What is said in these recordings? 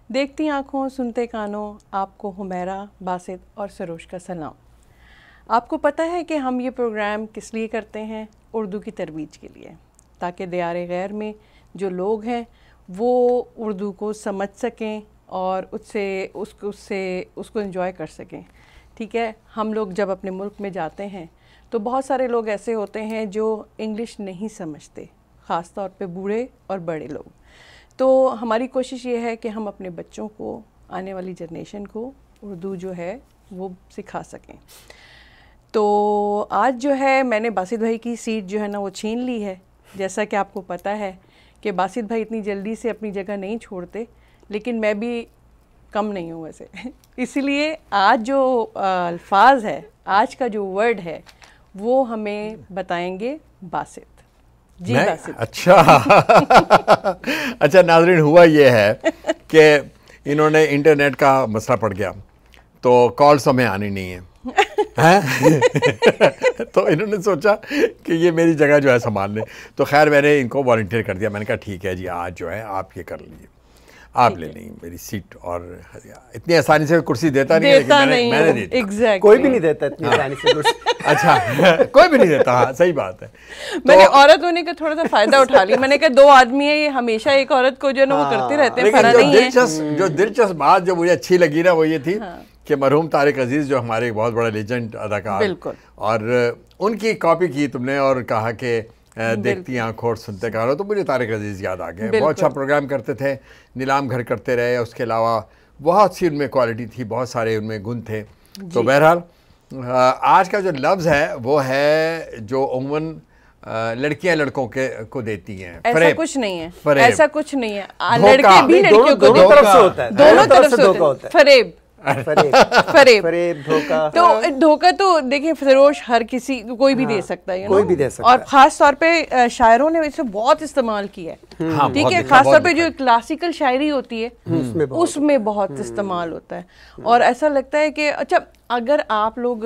देखती आँखों सुनते कानों, आपको हुमैरा, बासित और सरोश का सलाम। आपको पता है कि हम ये प्रोग्राम किस लिए करते हैं? उर्दू की तरवीज के लिए, ताकि दियारे गैर में जो लोग हैं वो उर्दू को समझ सकें और उसको एंजॉय कर सकें। ठीक है, हम लोग जब अपने मुल्क में जाते हैं तो बहुत सारे लोग ऐसे होते हैं जो इंग्लिश नहीं समझते, ख़ास तौर पे बूढ़े और बड़े लोग। तो हमारी कोशिश ये है कि हम अपने बच्चों को, आने वाली जनरेशन को उर्दू जो है वो सिखा सकें। तो आज जो है मैंने बासित भाई की सीट जो है ना वो छीन ली है। जैसा कि आपको पता है कि बासित भाई इतनी जल्दी से अपनी जगह नहीं छोड़ते, लेकिन मैं भी कम नहीं हूँ वैसे इसलिए आज जो अल्फाज है, आज का जो वर्ड है वो हमें बताएंगे बासित जी। बासित अच्छा अच्छा नाज़रीन, हुआ ये है कि इन्होंने इंटरनेट का मसला पड़ गया तो कॉल्स हमें आनी नहीं है हैं? तो इन्होंने सोचा कि ये मेरी जगह जो है संभाल लें। तो खैर मैंने इनको वॉलंटियर कर दिया। मैंने कहा ठीक है जी, आज जो है आप ये कर लीजिए, आप ले लेंगे मेरी सीट। और इतनी आसानी से कुर्सी देता नहीं है, लेकिन मैंने दी। exactly. कोई भी नहीं देता इतनी आसानी से कुर्सी। अच्छा कोई भी नहीं देता, हाँ सही बात है। मैंने औरत होने का थोड़ा सा फायदा उठा लिया। मैंने कहा दो आदमी है, ये हमेशा एक औरत को जो है ना वो करते रहते हैं, फरा नहीं है। जो दिलचस्प बात जो मुझे अच्छी लगी ना वो ये थी कि मरहूम तारिक अजीज जो हमारे एक बहुत बड़ा लेजेंड अदाकार, बिल्कुल, और उनकी कॉपी की तुमने और कहा कि देखती आँखों और सुनते कानों, तो मुझे तारिक अजीज याद आ गए। बहुत अच्छा प्रोग्राम करते थे, नीलाम घर करते रहे। उसके अलावा बहुत सी उनमें क्वालिटी थी, बहुत सारे उनमें गुण थे। तो बहरहाल आज का जो लफ्ज़ है वो है जो उम्मन लड़कियां लड़कों को देती हैं, ऐसा कुछ नहीं है, ऐसा कुछ नहीं है। लड़के भी लड़कियों को दोनों तरफ से होता है, दोनों तरफ से होता है। फरेब फरेब धोखा। तो धोखा तो देखिए फरोश हर किसी कोई भी दे सकता है, कोई भी दे सकता है। और खास तौर पे शायरों ने इसे बहुत इस्तेमाल किया है। ठीक है, खास तौर पे जो क्लासिकल शायरी होती है उसमें बहुत इस्तेमाल होता है। और ऐसा लगता है कि अच्छा, अगर आप लोग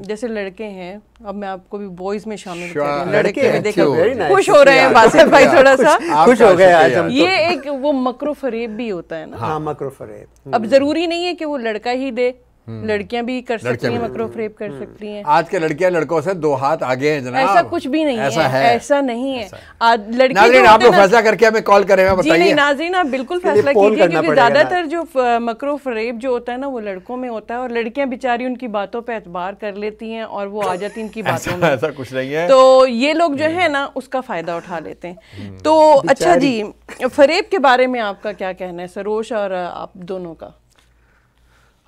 जैसे लड़के हैं, अब मैं आपको भी बॉयज में शामिल कर रही हूं, लड़के भी देखो खुश हो रहे हैं बासित भाई, थोड़ा सा खुश हो गए आज हम। ये एक वो मकरो फरेब भी होता है ना। हाँ, मकरो फरेब। अब जरूरी नहीं है कि वो लड़का ही दे, लड़कियां भी कर सकती हैं, मकरो फरेब कर सकती हैं। आज के लड़कियां लड़कों से दो हाथ आगे हैं जनाब। ऐसा कुछ भी नहीं है, ऐसा नहीं है। नाज़रीन आप लोग फैसला करके हमें कॉल करें, बताइए। जी नहीं नाज़रीन, आप बिल्कुल फैसला कीजिए, क्योंकि ज्यादातर जो मकरो फरेब जो होता है ना वो लड़कों में होता है, और लड़कियां बेचारी उनकी बातों पे एतबार कर लेती हैं और वो आ जाती इनकी बातों में। ऐसा कुछ नहीं है। तो ये लोग जो है ना उसका फायदा उठा लेते हैं। तो अच्छा जी, फरेब के बारे में आपका क्या कहना है, सरोश और आप दोनों का?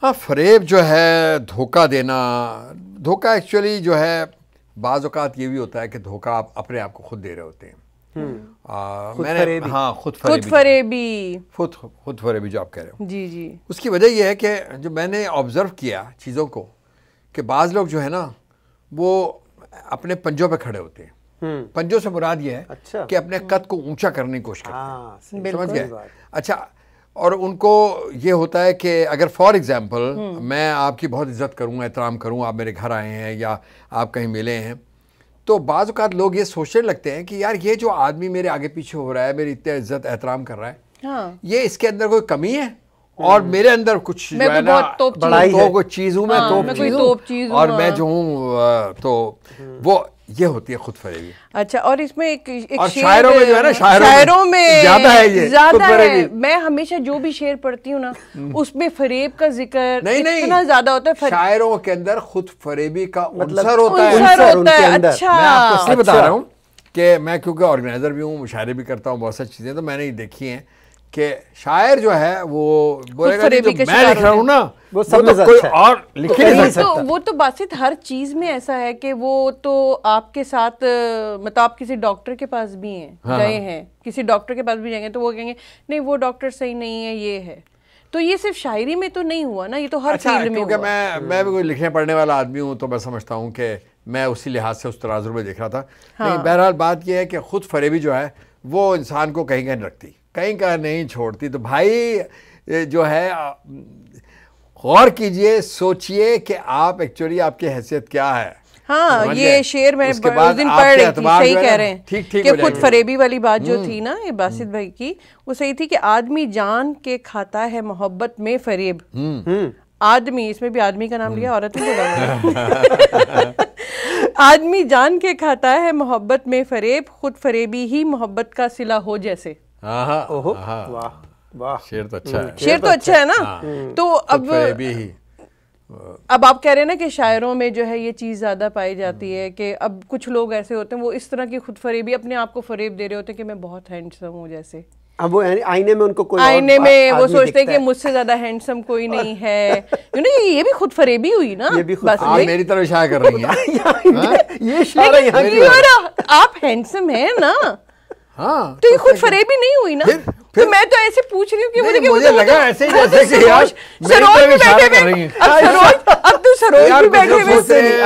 हाँ, फरेब जो है, धोखा देना, धोखा एक्चुअली जो है बाज़ औक़ात ये भी होता है कि धोखा आप अपने आप को खुद दे रहे होते हैं। मैंने हाँ खुद फरेबी जो आप कह रहे हो जी जी, उसकी वजह यह है कि जो मैंने ऑब्ज़र्व किया चीज़ों को, कि बाज़ लोग जो है ना वो अपने पंजों पे खड़े होते हैं। पंजों से मुराद ये है अच्छा, कि अपने कद को ऊंचा करने की कोशिश करते हैं। समझ गए? अच्छा, और उनको ये होता है कि अगर फॉर एग्जांपल मैं आपकी बहुत इज्जत करूं, एहतराम करूं, आप मेरे घर आए हैं या आप कहीं मिले हैं, तो बाज़ औक़ात लोग ये सोचने लगते हैं कि यार ये जो आदमी मेरे आगे पीछे हो रहा है, मेरी इतनी इज्जत एहतराम कर रहा है, हाँ, ये इसके अंदर कोई कमी है और मेरे अंदर कुछ जो है ना तो चीज़ हूँ, मैं तोप चीज़ हूँ, और मैं जो हूँ तो वो ये होती है खुद फरेबी। अच्छा, और इसमें एक और शायरों में जो है ना, शायरों में ज्यादा है, ये ज्यादा है। मैं हमेशा जो भी शेर पढ़ती हूँ ना उसमें फरेब का जिक्र इतना ज्यादा होता है। शायरों के अंदर खुद फरेबी का मतलब उनसर होता है। अच्छा, मैं आपको इसलिए बता रहा हूँ कि मैं क्योंकि ऑर्गेनाइजर भी हूँ, मुशायरे भी करता हूँ, बहुत सारी चीजें तो मैंने देखी हैं कि शायर जो है वो बोलेगा जो मैं लिख रहा हूँ ना वो सब तो कोई और लिख नहीं सकता। वो तो बासित हर चीज में ऐसा है कि वो तो आपके साथ मतलब आप किसी डॉक्टर के पास भी हैं, गए हैं, किसी डॉक्टर के पास भी जाएंगे तो वो कहेंगे नहीं वो डॉक्टर सही नहीं है, ये है। तो ये सिर्फ शायरी में तो नहीं हुआ ना, ये तो हर फील्ड में हुआ। मैं भी कोई लिखने पढ़ने वाला आदमी हूँ तो मैं समझता हूँ कि मैं उसी लिहाज से उस तराजू में देख रहा था। लेकिन बहरहाल बात यह है कि खुद फरेबी जो है वो इंसान को कहीं कहीं रखती, कहीं का नहीं छोड़ती। तो भाई जो है गौर कीजिए, सोचिए कि आप एक्चुअली आपकी हैसियत क्या है। हाँ, ये शेर मैं उस दिन पढ़ रही थी, सही कह रहे हैं कि खुद फरेबी वाली बात जो थी ना ये बासित भाई की, वो सही थी कि आदमी जान के खाता है मोहब्बत में फरेब। आदमी, इसमें भी आदमी का नाम लिया, औरत नहीं बोला। आदमी जान के खाता है मोहब्बत में फरेब, खुद फरेबी ही मोहब्बत का सिला हो जैसे। ओहो, वाह वाह, शेर तो अच्छा है, शेर तो अच्छा है ना। तो अब आप कह रहे हैं ना कि शायरों में जो है ये चीज़ ज़्यादा पाई जाती है कि अब कुछ लोग ऐसे होते हैं वो इस तरह की खुद फरेबी, अपने आप को फरेब दे रहे होते हैं कि मैं बहुत हैंडसम हूँ जैसे। अब वो आईने में उनको कोई आईने में वो सोचते हैं कि मुझसे ज्यादा हैंडसम कोई नहीं है। ये भी खुद फरेबी हुई ना। ये भी आप मेरी तरफ इशारा कर रही हैं। ये इशारा यहाँ की, आप हैंडसम हैं ना। हाँ, तो ये खुद फरेबी नहीं हुई ना। तो मैं तो ऐसे पूछ रही हूँ कि मुझे लगा ऐसे ही जैसे कि यार सरोज भी बैठे हुए, अब तो सरोज भी बैठे हुए,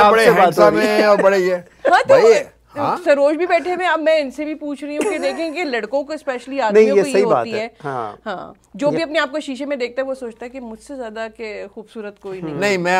बड़े हैंडसम हैं और बड़े ये भाई। हाँ? सरोज भी बैठे हुए, अब मैं इनसे भी पूछ रही हूँ कि देखें कि लड़कों को स्पेशली आदमियों को ये होती है। हाँ, जो भी अपने आप को शीशे में देखता है वो सोचता है कि मुझसे ज्यादा के खूबसूरत कोई नहीं। नहीं, मैं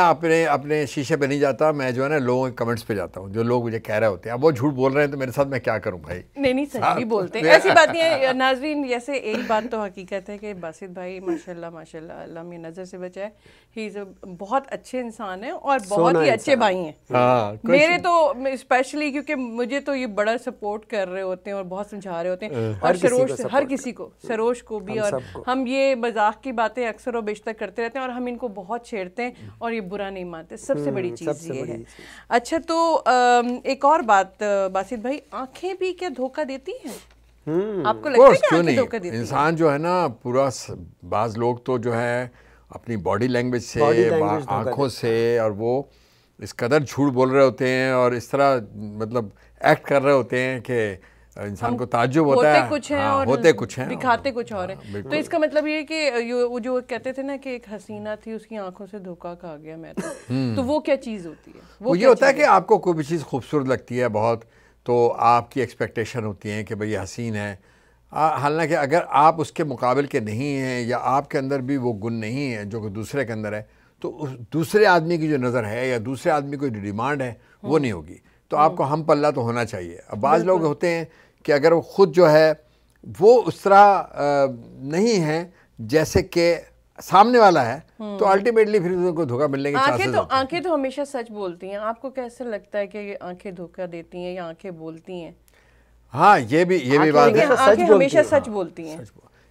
अपने शीशे पे नहीं जाता, मैं जो है ना लोगों के कमेंट्स पे जाता हूँ, जो लोग मुझे कह रहे होते हैं। अब वो झूठ बोल रहे हैं तो मेरे साथ मैं क्या करूँ भाई। नहीं सही भी बोलते हैं, ऐसी बात नहीं है नाजरीन। जैसे एक बात तो हकीकत है कि बासित भाई माशाल्लाह माशाल्लाह, अल्लाह मेरी नजर से बचाए, ही इज बहुत अच्छे इंसान है और बहुत ही अच्छे भाई हैं मेरे तो, स्पेशली क्योंकि मुझे तो ये बड़ा सपोर्ट कर रहे होते हैं और बहुत समझा रहे होते हैं। और सरोज, हर किसी को, सरोज को भी, और हम ये मजाक की बातें अक्सर और बेशतर करते रहते हैं और हम इनको बहुत छेड़ते हैं और ये बुरा नहीं मानते। सबसे बड़ी चीज़ ये है। अच्छा, तो एक और बात बासित भाई, आंखें भी क्या धोखा देती हैं? आपको लगता है कि आंखें धोखा देती हैं? इंसान जो है ना पूरा, बाज लोग तो जो है अपनी बॉडी लैंग्वेज से, आंखों से, और वो इस कदर झूठ बोल रहे होते हैं और इस तरह मतलब एक्ट कर रहे होते हैं कि इंसान को ताज्जुब होता है। होते कुछ हैं, दिखाते कुछ और हैं। तो इसका मतलब ये कि वो जो कहते थे ना कि एक हसीना थी उसकी आंखों से धोखा खा गया मैं तो वो क्या चीज़ होती है? वो ये होता है कि आपको कोई भी चीज़ खूबसूरत लगती है बहुत, तो आपकी एक्सपेक्टेशन होती है कि भाई ये हसीन है। हालांकि अगर आप उसके मुकाबिल के नहीं हैं या आपके अंदर भी वो गुण नहीं है जो कि दूसरे के अंदर है, तो उस दूसरे आदमी की जो नज़र है या दूसरे आदमी की डिमांड है वो नहीं होगी। तो आपको हम पल्ला तो होना चाहिए। अब बाज़ लोग होते हैं कि अगर वो खुद जो है वो उस तरह नहीं है जैसे कि सामने वाला है, तो अल्टीमेटली फिर उनको धोखा मिलने के चांसेस होते हैं। आंखें तो हमेशा सच बोलती हैं। आपको कैसे लगता है कि आंखें धोखा देती हैं या आंखें बोलती हैं? हाँ, ये भी बात है। आंखें हमेशा सच बोलती हैं,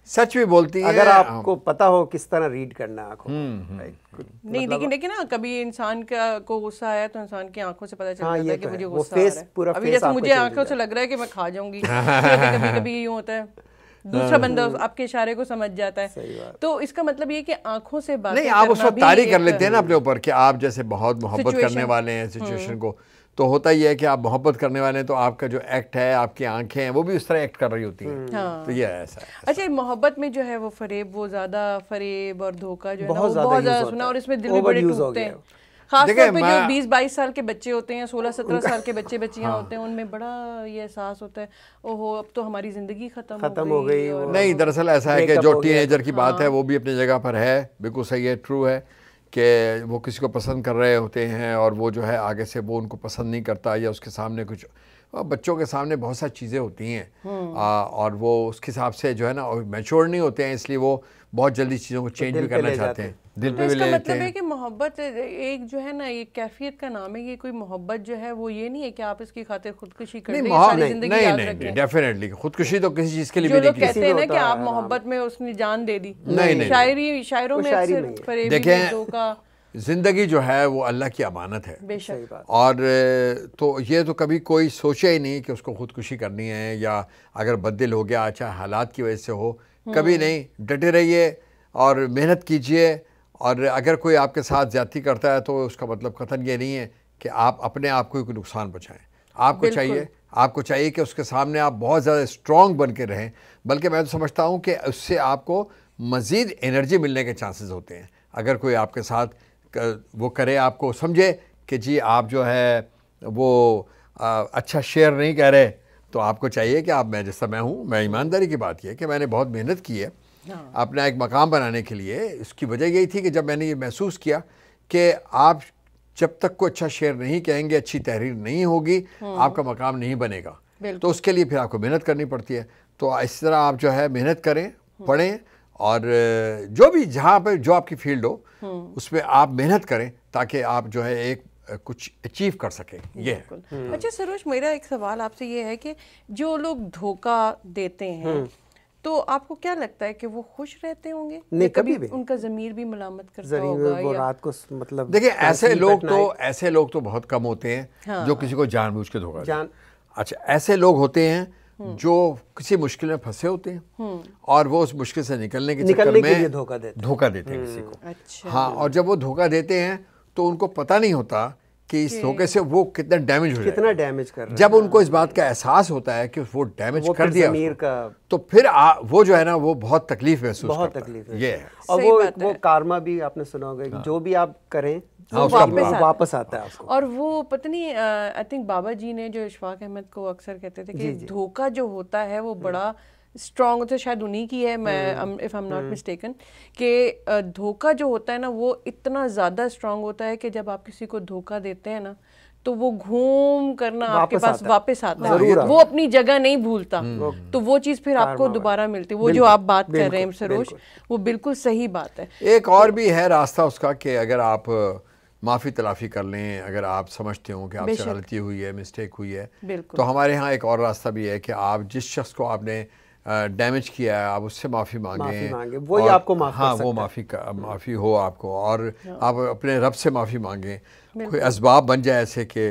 सच भी बोलती है अगर आपको पता हो किस तरह रीड करना आंखों। नहीं, लेकिन ना कभी इंसान को गुस्सा आया तो इंसान की आंखों से पता चल जाता है कि मुझे गुस्सा आ रहा है। अभी जैसे मुझे आंखों से लग रहा है कि मैं खा जाऊंगी, कभी यूं होता है, दूसरा बंदा आपके इशारे को समझ जाता है। तो इसका मतलब ये कि आंखों से बात नहीं, आप उसको तारीफ कर लेते हैं ना अपने ऊपर कि आप जैसे बहुत मोहब्बत करने वाले हैं सिचुएशन को, तो होता ही है कि आप मोहब्बत करने वाले हैं तो आपका जो एक्ट है, आपकी आंखें हैं, वो भी उस तरह एक्ट कर रही होती हैं। तो ये ऐसा है। अच्छा, मोहब्बत में जो है वो फरेब, वो ज्यादा फरेब और धोखा जो है ना वो बहुत ज्यादा सुना, और इसमें दिल भी बड़े टूटते हैं। खासतौर पे जो 20-22 साल के बच्चे होते हैं, 16-17 साल के बच्चे बच्चियां होते हैं, उनमें बड़ा ये एहसास होता है, ओहो अब तो हमारी जिंदगी खत्म हो गई। नहीं, दरअसल ऐसा है कि जो टीनेजर की बात है वो भी अपनी जगह पर है, बिल्कुल सही है, ट्रू है कि वो किसी को पसंद कर रहे होते हैं और वो जो है आगे से वो उनको पसंद नहीं करता, या उसके सामने कुछ, बच्चों के सामने बहुत सारी चीज़ें होती हैं और वो उसके हिसाब से जो है ना मैच्योर नहीं होते हैं, इसलिए वो बहुत जल्दी चीज़ों को चेंज भी करना चाहते हैं, दिल पे भी ले लेते हैं। मतलब है कि मोहब्बत एक जो है ना, ये कैफियत का नाम है। ये कोई मोहब्बत जो है वो ये नहीं है कि आप इसकी खातिर खुदकुशी कर दें, सारी जिंदगी याद रखें। डेफिनेटली खुदकुशी तो किसी चीज़ के लिए भी नहीं। जो लोग कहते हैं ना कि आप मोहब्बत में उसने जान दे दी, नहीं, शायरों में अक्सर फरेबी, धोखा। ज़िंदगी जो है वो अल्लाह की अमानत है, बेशक। और तो ये तो कभी कोई सोचे ही नहीं कि उसको खुदकुशी करनी है, या अगर बददिल हो गया चाहे हालात की वजह से हो, कभी नहीं। डटे रहिए और मेहनत कीजिए, और अगर कोई आपके साथ ज़्यादती करता है तो उसका मतलब कतन ये नहीं है कि आप अपने आप को कोई नुकसान पहुँचाएँ। आपको चाहिए कि उसके सामने आप बहुत ज़्यादा स्ट्रॉन्ग बन के रहें, बल्कि मैं तो समझता हूँ कि उससे आपको मज़ीद एनर्जी मिलने के चांसेस होते हैं। अगर कोई आपके साथ वो करे, आपको समझे कि जी आप जो है वो अच्छा शेयर नहीं कह रहे, तो आपको चाहिए कि आप, मैं जैसा मैं हूँ, मैं ईमानदारी की बात यह है कि मैंने बहुत मेहनत की है अपना एक मकाम बनाने के लिए। इसकी वजह यही थी कि जब मैंने ये महसूस किया कि आप जब तक कोई अच्छा शेर नहीं कहेंगे, अच्छी तहरीर नहीं होगी, आपका मकाम नहीं बनेगा। तो उसके लिए फिर आपको मेहनत करनी पड़ती है। तो इस तरह आप जो है मेहनत करें, पढ़ें, और जो भी जहाँ पे जो आपकी फील्ड हो उसमें आप मेहनत करें ताकि आप जो है एक कुछ अचीव कर सकें। ये अच्छा सरोज, मेरा एक सवाल आपसे ये है कि जो लोग धोखा देते हैं तो आपको क्या लगता है कि वो खुश रहते होंगे? नहीं, कभी भी उनका ज़मीर भी मलामत करता होगा वो या? रात को मतलब देखिए ऐसे लोग तो बहुत कम होते हैं जो किसी को जानबूझ के धोखा दें। अच्छा, ऐसे लोग होते हैं जो किसी मुश्किल में फंसे होते हैं और वो उस मुश्किल से निकलने के चक्कर में धोखा देते हैं किसी को। अच्छा। हाँ, और जब वो धोखा देते हैं तो उनको पता नहीं होता कि इस धोखे से वो कितना डैमेज हो कितना डैमेज कर रहा है। जब उनको इस बात का एहसास होता है कि वो डैमेज कर दिया का, तो फिर वो जो है ना वो बहुत तकलीफ महसूस करता है। बहुत तकलीफ ये है। और वो कारमा भी आपने सुना होगा, जो भी आप करें वापस आता है आपको। और वो पता नहीं, आई थिंक बाबा जी ने जो इशफाक अहमद को अक्सर कहते थे कि धोखा जो होता है वो बड़ा स्ट्रॉन्ग होता है, शायद उन्हीं की है, मैं if I am not mistaken, कि धोखा जो होता है ना वो इतना ज़्यादा स्ट्रॉन्ग होता है कि जब आप किसी को धोखा देते हैं ना तो वो घूम करना आपके पास वापस आता है, वो अपनी जगह नहीं भूलता, तो वो चीज़ फिर आपको दोबारा मिलती है। वो जो आप बात कर रहे हैं सरोज, वो बिल्कुल सही बात है। एक और भी है रास्ता उसका कि अगर आप माफ़ी तलाफ़ी कर लें, अगर आप समझते हो कि आपसे गलती हुई है, मिस्टेक हुई है, तो हमारे यहाँ एक और रास्ता भी है कि आप जिस शख्स को आपने डैमेज किया है आप उससे माफ़ी मांगें, वही आपको माफ़ हाँ, वो माफ़ी हो आपको, और आप अपने रब से माफ़ी मांगें, कोई असबाब बन जाए ऐसे कि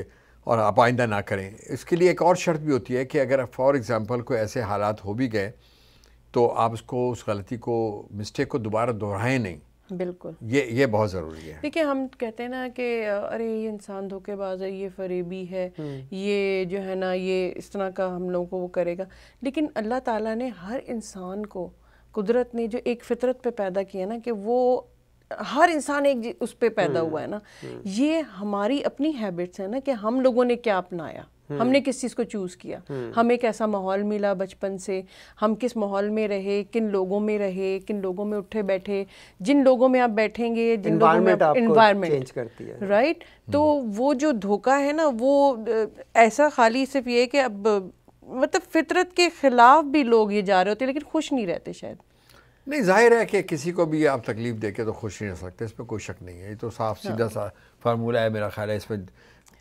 और आप आइंदा ना करें। इसके लिए एक और शर्त भी होती है कि अगर फॉर एग्ज़ाम्पल कोई ऐसे हालात हो भी गए तो आप उसको, उस गलती को, मिस्टेक को दोबारा दोहराएं नहीं। बिल्कुल, ये बहुत ज़रूरी है। देखिए हम कहते हैं ना कि अरे ये इंसान धोखेबाज है, ये फरेबी है, ये जो है ना ये इस तरह का हम लोगों को वो करेगा, लेकिन अल्लाह ताला ने हर इंसान को, कुदरत ने जो एक फितरत पे पैदा किया ना, कि वो हर इंसान एक उस पे पैदा हुआ है ना, ये हमारी अपनी हैबिट्स है ना कि हम लोगों ने क्या अपनाया, हमने किस चीज़ को चूज़ किया, हमें कैसा माहौल मिला बचपन से, हम किस माहौल में रहे, किन लोगों में रहे, किन लोगों में उठे बैठे, जिन लोगों में आप बैठेंगे, जिन लोगों में एनवायरनमेंट चेंज करती है, राइट। तो वो जो धोखा है ना वो ऐसा खाली सिर्फ ये कि अब मतलब फितरत के खिलाफ भी लोग ये जा रहे होते, लेकिन खुश नहीं रहते शायद। नहीं, जाहिर है कि किसी को भी आप तकलीफ दे के तो खुश नहीं रह सकते, इसमें कोई शक नहीं है। ये तो साफ सीधा सा फार्मूला है मेरा ख्याल है इसमें,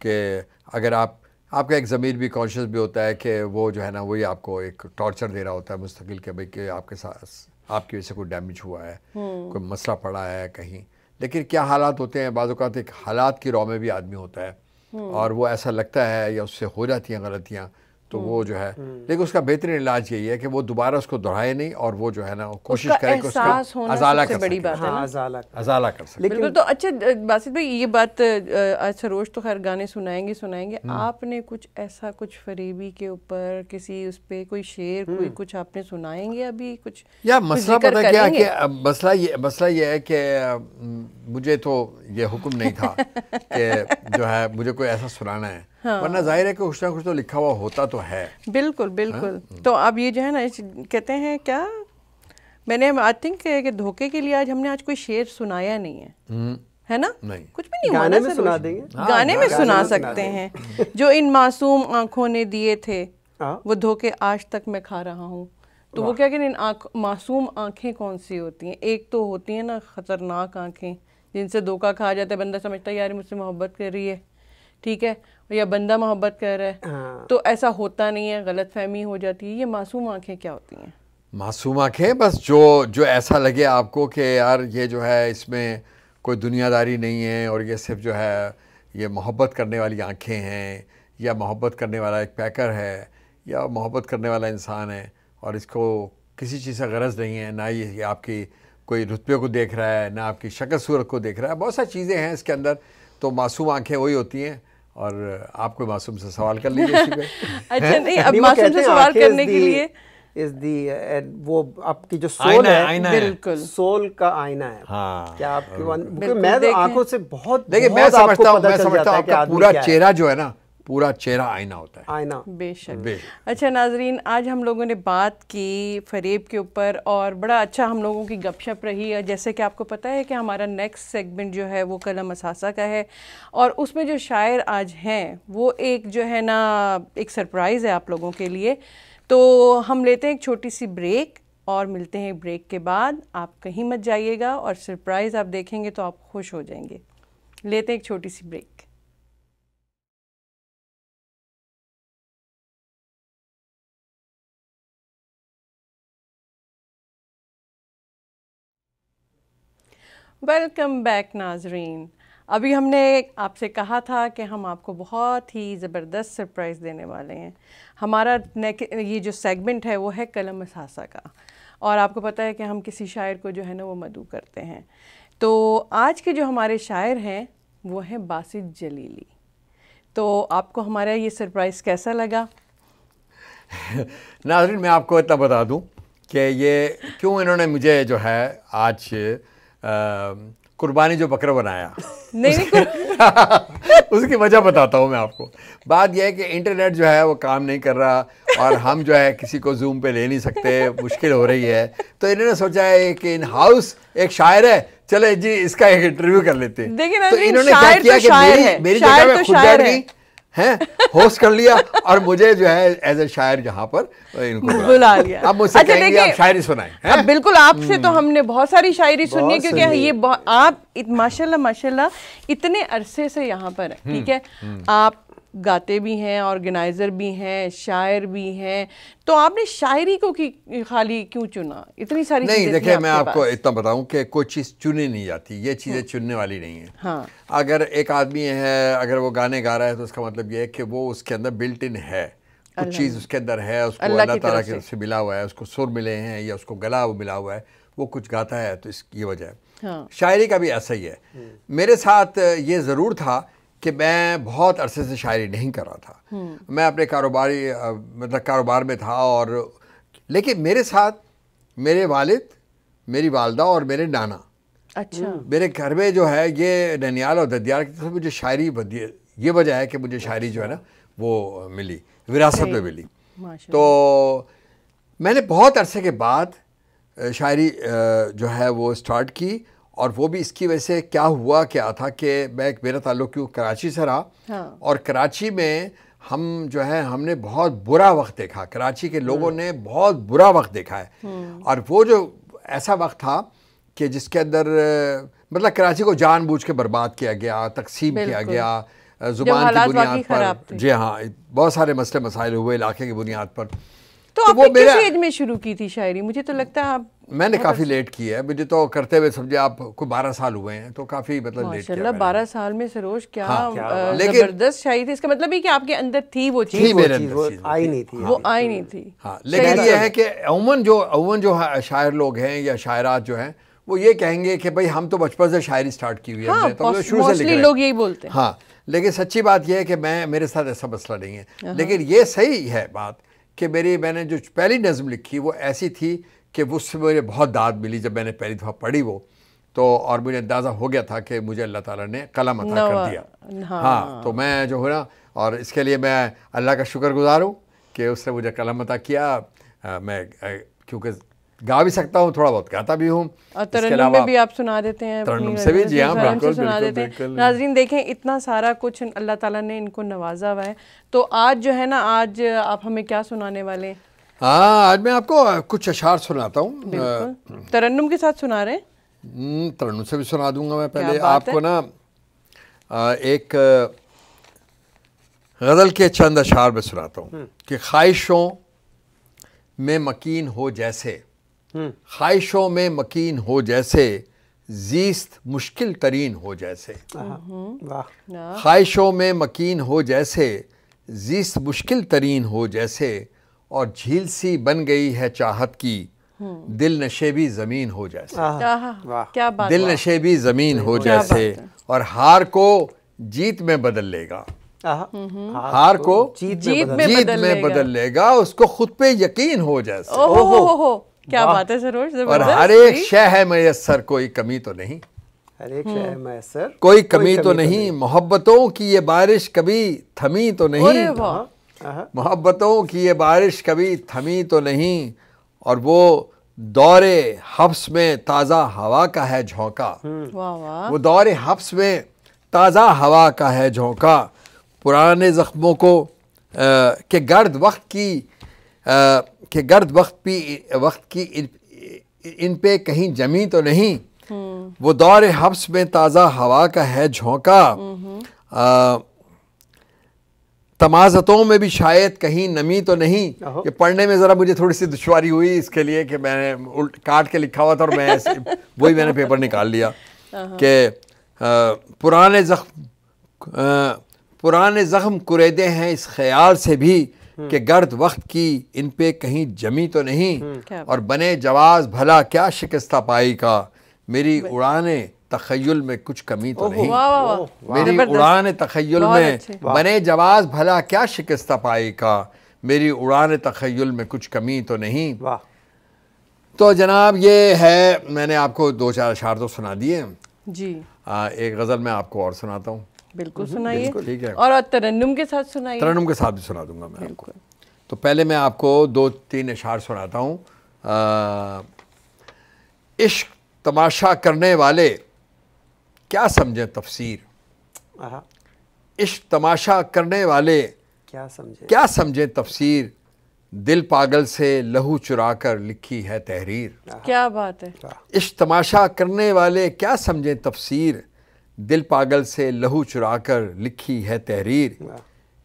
कि अगर आपका एक ज़मीर भी कॉन्शियस भी होता है कि वो जो है ना वही आपको एक टॉर्चर दे रहा होता है मुस्तकिल के भाई कि आपके साथ आपकी वजह से कोई डैमेज हुआ है, कोई मसला पड़ा है कहीं। लेकिन क्या हालात होते हैं, बाज़ औक़ात एक हालात की रौ में भी आदमी होता है और वो ऐसा लगता है या उससे हो जाती हैं गलतियाँ, तो वो जो है, लेकिन उसका बेहतरीन इलाज यही है कि वो दोबारा उसको दोहराए नहीं और वो जो है ना कोशिश करे कि उसका अजाला कर बड़ी बात है ना, अजाला कर सके। बिल्कुल। तो अच्छा बासित भाई, ये बात आज सरोज तो खैर गाने सुनाएंगे, आपने कुछ ऐसा कुछ फरेबी के ऊपर किसी उस पे कोई शेर कोई कुछ आपने सुनाएंगे अभी कुछ? या मसला पता क्या है कि मसला ये है कि मुझे तो ये हुक्म नहीं था कि जो है मुझे कोई ऐसा सुनाना है, वरना जाहिर है कि कुछ ना कुछ तो लिखा हुआ होता तो है। बिल्कुल बिल्कुल। तो अब ये जो है ना कहते हैं क्या, मैंने आई थिंक कि धोखे के लिए आज हमने आज कोई शेर सुनाया नहीं है ना? नहीं, कुछ भी नहीं हुआ गाने ना, में सुना देंगे, गाने में सुना सकते हैं। जो इन मासूम आंखों ने दिए थे वो धोखे आज तक मैं खा रहा हूँ। तो वो क्या कहते हैं, मासूम आंखें कौन सी होती हैं? एक तो होती हैं ना खतरनाक आंखें जिनसे धोखा खा जाता है, बंदा समझता है यार मुझसे मोहब्बत कर रही है, ठीक है, या बंदा मोहब्बत कर रहा है, तो ऐसा होता नहीं है, गलतफहमी हो जाती है। ये मासूम आंखें क्या होती हैं? मासूम आंखें बस जो ऐसा लगे आपको कि यार ये जो है इसमें कोई दुनियादारी नहीं है और ये सिर्फ जो है ये मोहब्बत करने वाली आंखें हैं, या मोहब्बत करने वाला एक पैकर है, या मोहब्बत करने वाला इंसान है और इसको किसी चीज़ से गरज नहीं है, ना ये आपकी कोई रुतबे को देख रहा है, ना आपकी शक्ल सूरत को देख रहा है, बहुत सारी चीज़ें हैं इसके अंदर। तो मासूम आंखें वही होती हैं। और आप कोई मासूम से सवाल कर लीजिए इसी पे। अच्छा, नहीं, अब मासूम से सवाल करने के लिए वो आपकी जो सोल है, बिल्कुल सोल का आईना है। हाँ, क्या आपके मैं आंखों से बहुत, देखिए मैं समझता हूँ आपका पूरा चेहरा जो है ना पूरा चेहरा आईना होता है। आईना, बेशक। अच्छा नाजरीन, आज हम लोगों ने बात की फरेब के ऊपर और बड़ा अच्छा हम लोगों की गपशप रही है। जैसे कि आपको पता है कि हमारा नेक्स्ट सेगमेंट जो है वो कलम असासा का है और उसमें जो शायर आज हैं वो एक जो है ना एक सरप्राइज़ है आप लोगों के लिए। तो हम लेते हैं एक छोटी सी ब्रेक और मिलते हैं ब्रेक के बाद। आप कहीं मत जाइएगा और सरप्राइज़ आप देखेंगे तो आप खुश हो जाएंगे। लेते हैं एक छोटी सी ब्रेक। वेलकम बैक नाजरीन। अभी हमने आपसे कहा था कि हम आपको बहुत ही ज़बरदस्त सरप्राइज़ देने वाले हैं। हमारा ये जो सेगमेंट है वो है कलम असासा का और आपको पता है कि हम किसी शायर को जो है ना वो मदऊ करते हैं। तो आज के जो हमारे शायर हैं वो हैं बासित जलीली। तो आपको हमारा ये सरप्राइज़ कैसा लगा? नाज़रीन, मैं आपको इतना बता दूं कि ये क्यों इन्होंने मुझे जो है आज कुर्बानी जो बकरा बनाया नहीं उसकी वजह बताता हूँ मैं आपको। बात यह है कि इंटरनेट जो है वो काम नहीं कर रहा और हम जो है किसी को जूम पे ले नहीं सकते, मुश्किल हो रही है। तो इन्होंने सोचा है कि इन हाउस एक शायर है, चले जी इसका एक इंटरव्यू कर लेते हैं। तो इन्होंने क्या किया कि मेरी जगह में खुद बैठ गई हैं, होस्ट कर लिया और मुझे जो है एज ए शायर यहाँ पर इनको बुला लिया। अब मुझसे कहेंगे आप शायरी सुनाएं। बिल्कुल, आपसे तो हमने बहुत सारी शायरी सुनी है क्योंकि ये आप माशाल्लाह माशाल्लाह इतने अरसे से यहाँ पर है, ठीक है। आप गाते भी हैं, ऑर्गेनाइजर भी हैं, शायर भी हैं, तो आपने शायरी को खाली क्यों चुना? इतनी सारी नहीं, देखिए मैं आपको इतना बताऊं कि कोई चीज़ चुनी नहीं जाती, ये चीज़ें चुनने वाली नहीं है। हाँ। अगर एक आदमी है, अगर वो गाने गा रहा है तो उसका मतलब ये है कि वो उसके अंदर बिल्ट इन है, कुछ चीज़ उसके अंदर है, उसको अल्लाह ताला की तरफ से मिला हुआ है, उसको सुर मिले हैं या उसको गला वो मिला हुआ है, वो कुछ गाता है, तो इसकी वजह है। हाँ। शायरी का भी ऐसा ही है। मेरे साथ ये ज़रूर था कि मैं बहुत अरसे से शायरी नहीं कर रहा था। मैं अपने कारोबार में था और लेकिन मेरे साथ मेरे वालिद, मेरी वालदा और मेरे नाना, अच्छा, मेरे घर में जो है ये ननियाल और ददियाल की तरफ मुझे शायरी ये वजह है कि मुझे शायरी जो है ना वो मिली, विरासत में मिली। तो मैंने बहुत अरसे के बाद शायरी जो है वो स्टार्ट की और वो भी इसकी वजह से क्या हुआ क्या था कि मेरा ताल्लुक़ क्यों कराची से रहा। हाँ। और कराची में हम जो है हमने बहुत बुरा वक्त देखा, कराची के लोगों ने बहुत बुरा वक्त देखा है। और वो जो ऐसा वक्त था कि जिसके अंदर मतलब कराची को जानबूझ के बर्बाद किया गया, तकसीम किया गया ज़ुबान की बुनियाद पर। जी हाँ, बहुत सारे मसले मसाइल हुए इलाके की बुनियाद पर। तो आपने किस एज में शुरू की थी शायरी? मुझे तो लगता है आप मैंने काफ़ी लेट की है, मुझे तो करते हुए समझे आप को 12 साल हुए हैं, तो काफ़ी मतलब लेट किया। 12 साल में सरोज क्या जबरदस्त शायरी थी। इसका मतलब है कि आपके अंदर थी वो चीज़, आई नहीं थी, वो आई नहीं थी। हाँ, लेकिन ये है कि अमूमन जो शायर लोग हैं या शायरात जो हैं वो ये कहेंगे कि भाई हम तो बचपन से शायरी स्टार्ट की हुई है, तो शुरू से लोग यही बोलते हैं। हाँ, लेकिन सच्ची बात यह है कि मेरे साथ ऐसा मसला नहीं है। लेकिन ये सही है बात कि मैंने जो पहली नज़्म लिखी वो ऐसी थी कि उससे मुझे बहुत दाद मिली जब मैंने पहली दफ़ा पढ़ी वो, तो और मुझे अंदाज़ा हो गया था कि मुझे अल्लाह ताला ने कलम अता कर दिया। हाँ, तो मैं जो है ना, और इसके लिए मैं अल्लाह का शुक्रगुज़ार हूँ कि उसने मुझे कलम अता किया। मैं क्योंकि गा भी सकता हूँ, थोड़ा बहुत गाता भी हूँ, तरन्नुम में भी आप सुना देते हैं, तरन्नुम से भी। जी हाँ, बिल्कुल सुना देते हैं। नाज़रीन देखें, इतना सारा कुछ अल्लाह ताला ने इनको नवाजा हुआ है। तो आज जो है ना, आज आप हमें क्या सुनाने वाले हैं? हाँ, आज मैं आपको कुछ अशार सुनाता हूँ। तरन्नुम के साथ सुना रहे हैं? तरन्नुम से भी सुना दूंगा मैं। पहले आपको ना एक गज़ल के चंद अशार में सुनाता हूँ कि ख्वाहिशों में मकीन हो जैसे, ख्वाहिशों में मकीन हो जैसे, ज़ीस्त मुश्किल तरीन हो जैसे। ख्वाहिशों में मकीन हो जैसे, ज़ीस्त मुश्किल तरीन हो जैसे, और झील सी बन गई है चाहत की, दिल नशेबी ज़मीन हो जैसे। क्या बात, दिल नशेबी ज़मीन हो जैसे, और हार को जीत में बदल लेगा। हार को जीत में बदल लेगा, उसको खुद पे यकीन हो जैसे। ओहो, क्या बात है सरोज, और हर एक शय है मयस्सर, कोई कमी तो नहीं। हर एक शय मैसर, कोई कमी तो नहीं, मोहब्बतों की ये बारिश कभी थमी तो नहीं, मोहब्बतों की ये बारिश कभी थमी तो नहीं, और वो दौरे हफ्स में ताज़ा हवा का है झोंका, वो दौरे हफ्स में ताज़ा हवा का है झोंका, पुराने ज़ख्मों को के गर्द वक्त की इन पे कहीं जमी तो नहीं, वो दौरे हफ्स में ताज़ा हवा का है झोंका, तमाज़तों में भी शायद कहीं नमी तो नहीं। ये पढ़ने में ज़रा मुझे थोड़ी सी दुश्वारी हुई इसके लिए कि मैंने काट के लिखा हुआ था और मैं वही मैंने पेपर निकाल लिया कि पुराने ज़ख्म कुरेदे हैं इस ख्याल से भी कि गर्द वक्त की इन पे कहीं जमी तो नहीं, और बने जवाज़ भला क्या शिकस्ता पाई का, मेरी उड़ाने तखय्युल में कुछ कमी तो नहीं, मेरी उड़ान तखय्युल में बने जवाज़ भला क्या शिकस्ता पाई का, मेरी उड़ान तखय्युल में कुछ कमी तो नहीं। तो जनाब ये है, मैंने आपको 2-4 अशार तो सुना दिए जी। एक गज़ल मैं आपको और सुनाता हूँ। बिल्कुल सुनाइए, ठीक है, और तरन्नुम के साथ सुनाइए। तरन्नुम के साथ भी सुना दूंगा मैं आपको। तो पहले मैं आपको 2-3 अशार सुनाता हूँ। इश्क तमाशा करने वाले क्या समझे तफसीर, इश्क तमाशा करने वाले क्या समझे तफसीर, दिल पागल से लहू चुरा कर लिखी है तहरीर। क्या बात है। इश्क तमाशा करने वाले क्या समझे तफसीर, दिल पागल से लहू चुरा कर लिखी है तहरीर,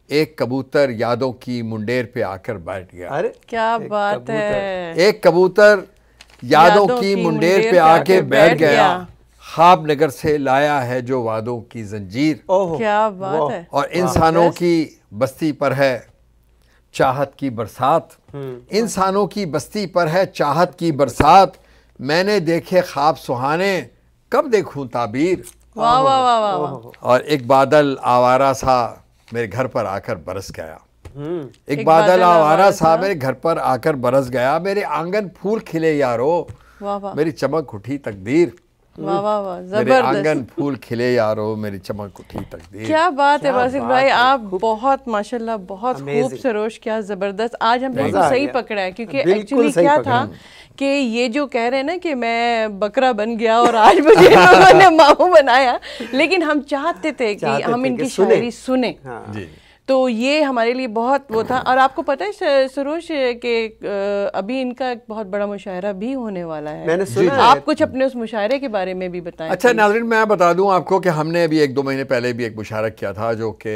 एक कबूतर यादों की मुंडेर पे आकर बैठ गया। अरे क्या बात है। एक कबूतर यादों की मुंडेर पे आके बैठ गया, ख्वाब नगर से लाया है जो वादों की जंजीर। क्या बात है। और इंसानों की बस्ती पर है चाहत की बरसात, इंसानों की बस्ती पर है चाहत की बरसात, मैंने देखे ख्वाब सुहाने कब देखूं ताबीर। वाह वाह वाह वाह। और एक बादल आवारा सा मेरे घर पर आकर बरस गया, एक बादल आवारा सा मेरे घर पर आकर बरस गया, मेरे आंगन फूल खिले यारो, मेरी चमक उठी तकदीर। वाह वाह वाह, मेरे आंगन फूल खिले यारो, मेरी चमक उठी तकदीर। क्या बात है बासित भाई, आप बहुत माशाल्लाह बहुत खूब सरोश, क्या ज़बरदस्त। आज हम बिल्कुल सही पकड़ा है, क्योंकि एक्चुअली क्या था कि ये जो कह रहे हैं ना कि मैं बकरा बन गया और आज मुझे लोगों ने माहू बनाया, लेकिन हम चाहते थे कि हम इनकी शायरी सुने। तो ये हमारे लिए बहुत वो था। और आपको पता है सरोश के अभी इनका एक बहुत बड़ा मुशायरा भी होने वाला है, मैंने सुना। आप कुछ अपने उस मुशायरे के बारे में भी बताएं। अच्छा नाज़रीन, मैं बता दूं आपको कि हमने अभी 1-2 महीने पहले भी एक मुशायरा किया था जो कि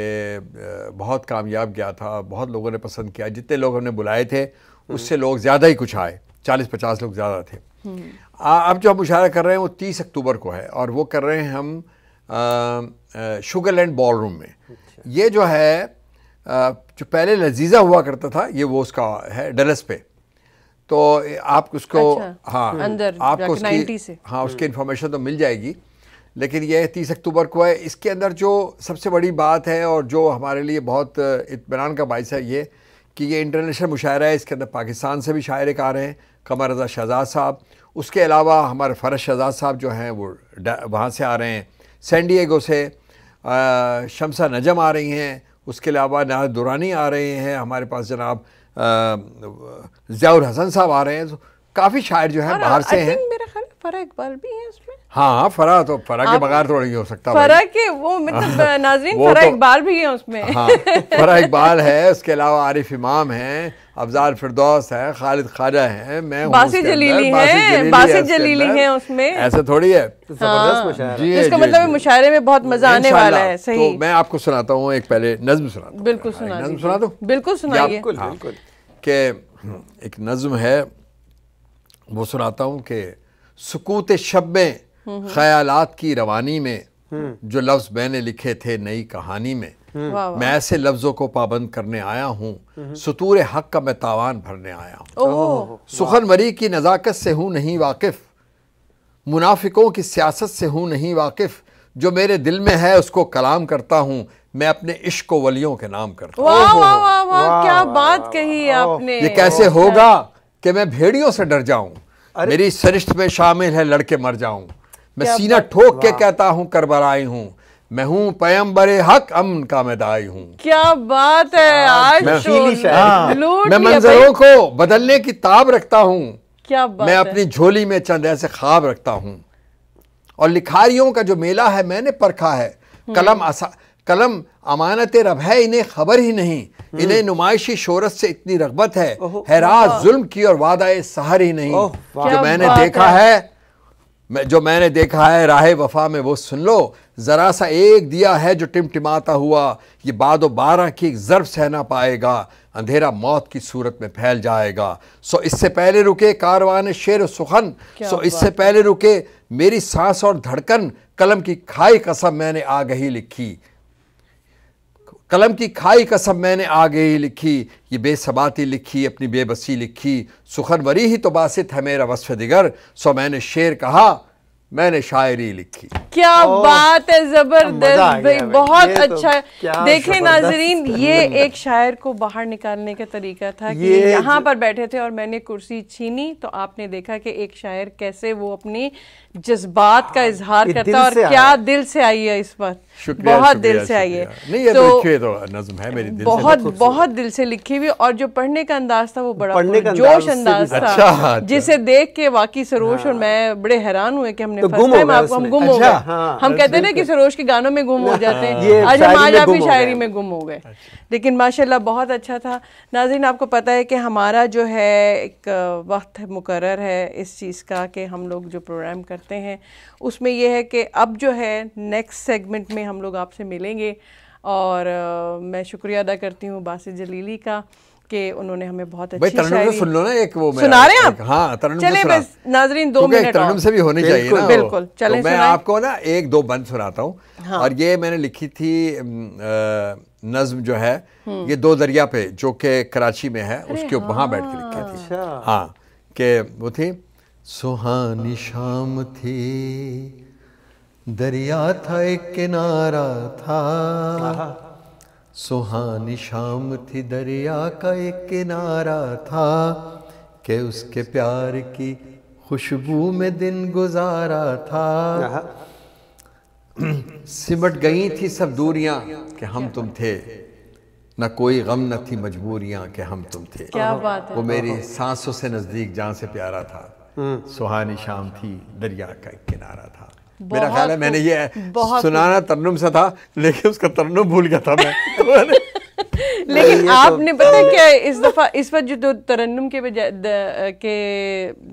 बहुत कामयाब गया था, बहुत लोगों ने पसंद किया। जितने लोग हमने बुलाए थे उससे लोग ज़्यादा ही कुछ आए, 40-50 लोग ज़्यादा थे। अब जो हम मुशायरा कर रहे हैं वो 30 अक्टूबर को है, और वो कर रहे हैं हम शुगरलैंड बॉल रूम में। ये जो है जो पहले लजीजा हुआ करता था, ये वो उसका है डलस पे। तो आप उसको हाँ अंदर आपको उसकी हाँ उसकी इन्फॉर्मेशन तो मिल जाएगी, लेकिन ये 30 अक्टूबर को है। इसके अंदर जो सबसे बड़ी बात है और जो हमारे लिए बहुत इत्मीनान का बाइस है ये कि ये इंटरनेशनल मुशायरा है। इसके अंदर पाकिस्तान से भी शायर आ रहे हैं, कमर रज़ा शहजाद साहब, उसके अलावा हमारे फ़रज शहजाद साहब जो हैं वो वहाँ से आ रहे हैं, सैन डिएगो से शमसा नजम आ रही हैं, उसके अलावा नाज दुरानी आ रहे हैं, हमारे पास जनाब ज़ियाउल हसन साहब आ रहे हैं। तो काफ़ी शायर जो हैं बाहर से हैं। मेरा ख्याल फरा इकबाल भी है उसमें। हाँ फरा तो फरा के बगैर तो नहीं हो सकता। फरा के वो मतलब नाज़रीन फरा इकबाल भी है उसमें। हाँ फरा इकबाल है, उसके अलावा आरिफ इमाम हैं, अफजाल फिरदौस है, खालिद ख्वाजा हैं, मैं बासित जलीली हैं, बासित जलीली हैं उसमें। ऐसे थोड़ी है, जबरदस्त मुशायरा। जी इसका मतलब मुशायरे में बहुत मजा आने वाला है। सही। तो मैं आपको सुनाता हूँ, एक पहले नज्म सुनाता हूँ। बिल्कुल सुना, नज्म सुना दूँ? बिल्कुल सुनाइए। कि एक नज्म है वो सुनाता हूँ कि सुकूत शब में ख्यालात की रवानी में जो लफ्ज़ मैंने लिखे थे नई कहानी में, मैं ऐसे लफ्ज़ों को पाबंद करने आया हूँ, सुतूर हक़ का मैं तावान भरने आया हूँ। सुखनवरी की नज़ाकत से हूँ नहीं वाकिफ़, मुनाफिकों की सियासत से हूँ नहीं वाकिफ़, जो मेरे दिल में है उसको कलाम करता हूँ, मैं अपने इश्क को वलियों के नाम करता हूँ। वाह वाह वाह वाह, क्या बात कही आपने। ये कैसे होगा कि मैं भेड़ियों से डर जाऊं, मेरी सरिश्त में शामिल है लड़के मर जाऊं, मैं सीना ठोक के कहता हूँ करबलाई हूँ, मैं हूँ पैगंबरे हक अमन का मैदाई हूँ। क्या बात है, आज मैं मंजरों को बदलने की ताब रखता हूँ, क्या बात मैं अपनी झोली में चंद ऐसे ख्वाब रखता हूँ, और लिखारियों का जो मेला है मैंने परखा है, कलम अमानत रब है, इन्हें खबर ही नहीं, इन्हें नुमाइशी शोहरत से इतनी रगबत है राज जुल्म की और वादा सहर ही नहीं। जो मैंने देखा है राह वफा में वो सुन लो, जरा सा एक दिया है जो टिमटिमाता हुआ, ये बादो बारह की एक ज़र्ब सह ना पाएगा, अंधेरा मौत की सूरत में फैल जाएगा। सो इससे पहले रुके कारवान शेर सुखन, सो इससे पहले रुके मेरी सांस और धड़कन, कलम की खाई कसम मैंने आगही लिखी, कलम की खाई कसम मैंने आगही लिखी, ये बेसबाती लिखी अपनी बेबसी लिखी, सुखनवरी ही तो बासित है मेरा वस्फ़ दिगर, सो मैंने शेर कहा मैंने शायरी लिखी। क्या बात है, जबरदस्त भाई, बहुत अच्छा। देखें नाजरीन, ये एक शायर को बाहर निकालने का तरीका था कि यहाँ पर बैठे थे और मैंने कुर्सी छीनी, तो आपने देखा कि एक शायर कैसे वो अपनी जज्बात का इजहार करता है, और क्या दिल से आई है इस बार, बहुत दिल से आई है। नहीं, ये तो नज़्म है मेरी दिल से, बहुत दिल से लिखी हुई, और जो पढ़ने का अंदाज था वो बड़ा जोश अंदाज था, जिसे देख के वाकई सरोज और मैं बड़े हैरान हुए कि हमने फर्स्ट टाइम आपको हम गुम हो गए। हम कहते हैं ना कि सरोज के गानों में गुम हो जाते हैं, आज हम आज आपकी शायरी में गुम हो गए। लेकिन माशाल्लाह बहुत अच्छा था। नाज़रीन, आपको पता है कि हमारा जो है एक वक्त मुकर्रर है इस चीज़ का कि हम लोग जो प्रोग्राम करते हैं उसमें यह है कि अब जो है नेक्स्ट सेगमेंट में हम लोग आपसे मिलेंगे, और मैं शुक्रिया अदा करती हूँ बासित जलीली का कि उन्होंने हमें बहुत अच्छी शायरी सुन लो ना, एक वो सुना रहे हैं आप? हाँ, चले बस नाजरीन 2 मिनट तरन्नुम से भी होनी चाहिए ना। बिल्कुल, चले तो मैं आपको ना 1-2 बंद सुनाता हूँ। हाँ। और ये मैंने लिखी थी नज्म जो है ये 2 दरिया पे, जो कि कराची में है, उसके वहाँ बैठ के लिखी थी। हाँ, कि वो थी, सुहानी शाम थी, दरिया था एक किनारा था, सुहानी शाम थी दरिया का एक किनारा था, कि उसके प्यार की खुशबू में दिन गुजारा था, सिमट गई थी सब दूरियां कि हम तुम थे, न कोई गम न थी मजबूरियां कि हम तुम थे। क्या बात है। वो मेरी सांसों से नजदीक, जान से प्यारा था, सुहानी शाम थी दरिया का एक किनारा था। मेरा ख्याल है मैंने ये सुनाना तरन्नुम से था, लेकिन उसका तरन्नुम भूल गया था मैं। लेकिन आपने पता है क्या, इस दफा इस वक्त जो तरन्नुम के बजाय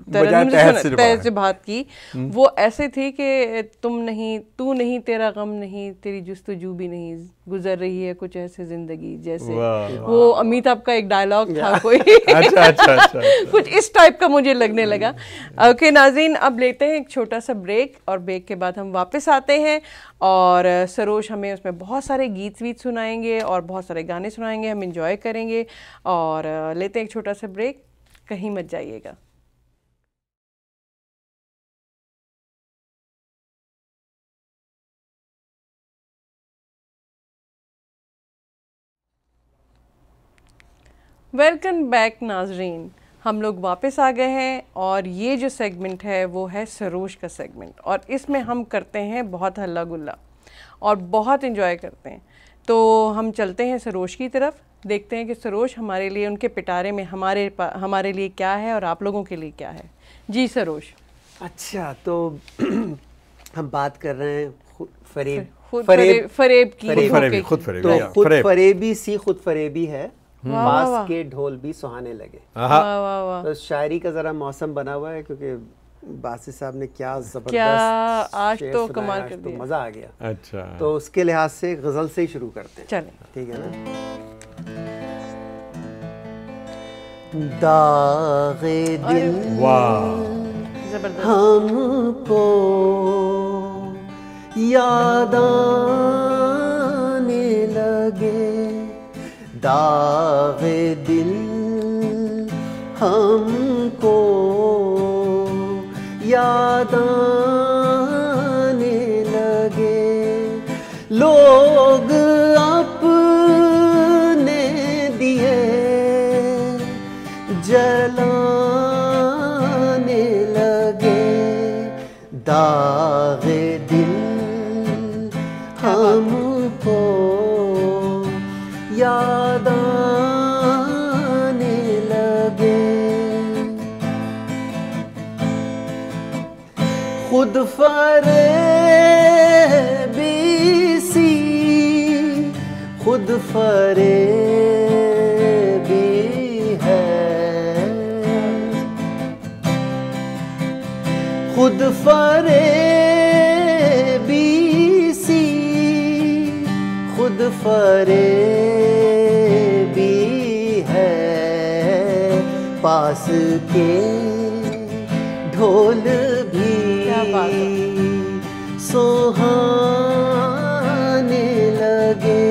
तहत से बात की, वो ऐसे थी कि तुम नहीं, तू नहीं, तेरा गम नहीं, तेरी जुस्तजू भी नहीं, गुजर रही है कुछ ऐसे जिंदगी जैसे, वो अमिताभ का एक डायलॉग था कोई। अच्छा। कुछ इस टाइप का मुझे लगने लगा। ओके नाज़रीन, अब लेते हैं एक छोटा सा ब्रेक, और ब्रेक के बाद हम वापस आते हैं, और सरोज हमें उसमें बहुत सारे गीत वीत सुनाएंगे और बहुत सारे गाने सुनाएंगे, हम इंजॉय करेंगे। और लेते हैं एक छोटा सा ब्रेक, कहीं मत जाइएगा। वेलकम बैक नाजरीन, हम लोग वापस आ गए हैं, और ये जो सेगमेंट है वो है सरोज का सेगमेंट, और इसमें हम करते हैं बहुत हल्ला गुल्ला और बहुत इंजॉय करते हैं। तो हम चलते हैं सरोज की तरफ, देखते हैं कि सरोज हमारे लिए उनके पिटारे में हमारे लिए क्या है और आप लोगों के लिए क्या है। जी सरोज। अच्छा, तो हम बात कर रहे हैं फरेब की, खुद फरेबी सी खुद फरेबी है, पास के ढोल भी सुहाने लगे। तो शायरी का जरा मौसम बना हुआ है, क्योंकि बासित साहब ने क्या जबरदस्त आज तो कमाल कर दिया, तो मजा आ गया। अच्छा, तो उसके लिहाज से गजल से ही शुरू करते हैं। चलें, ठीक है ना। दागे दिल हमको याद आने लगे, दागे दिल हमको याद आने लगे, लोग अपने दिए जलाने लगे, दाग याद आने लगे, खुद फरेबी सी, खुद फरेबी है, खुद फरेबी सी, खुद फरेबी है। पास के ढोल भी सुहाने लगे,